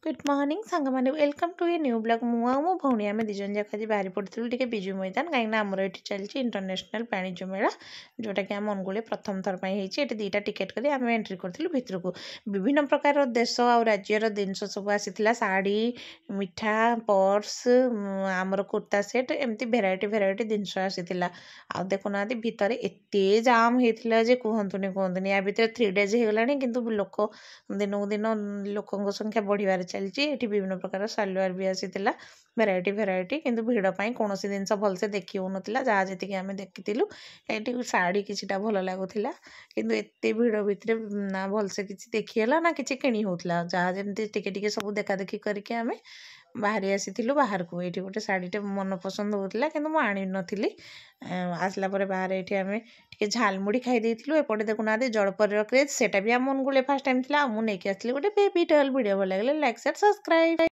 Good morning सांग मैंने welcome to a new blog मु मो भौणी आम दिजन जाक आज बाहरी पड़ू टे बिजु मैदान कहीं आमर ये चलती इंटरनेशनल वाणिज्य मेला जोटा कि आम अनुगुले प्रथम थर पर ये दुईटा टिकेट कर आम एंट्री करूँ भितर को विभिन्न प्रकार देश आ राज्यर जिनस सब आसी शाढ़ी मिठा पर्स आमर कुर्ता सेट एमती भेराइटी जिनस आसी देखुना भितर एत जाम होता जे कहतुनी या भितर 3 days होगा किंतु लोक दिन को दिन लोकों संख्या बढ़िबार चलती ये विभिन्न प्रकार सालुआर भी आसी भेराइटी किंतु भिड़ पाई कौन सी जिनस भलसे देखी हो नाला जहाँ जी आम देखीलु ये शाढ़ी किसीटा भल लगुला किंतु एत भिड़ भितर ना भलसे किसी देखीला ना कि किणी होता जहाँ जमी टिके सब देखा देखी करके आम बाहरी आसी बाहर को ये गोटे शाढ़ीटे मन पसंद होता कि मुझे आनी नी आसला बाहर ये आम टे झालमुड़ी खाई एपटे देखुना जड़पर क्रेज सेटा भी आम अनुगुले फास्ट टाइम था मुझे आसती गोटे बेबी डल वीडियो भल लगे लाइक शेयर सब्सक्राइब।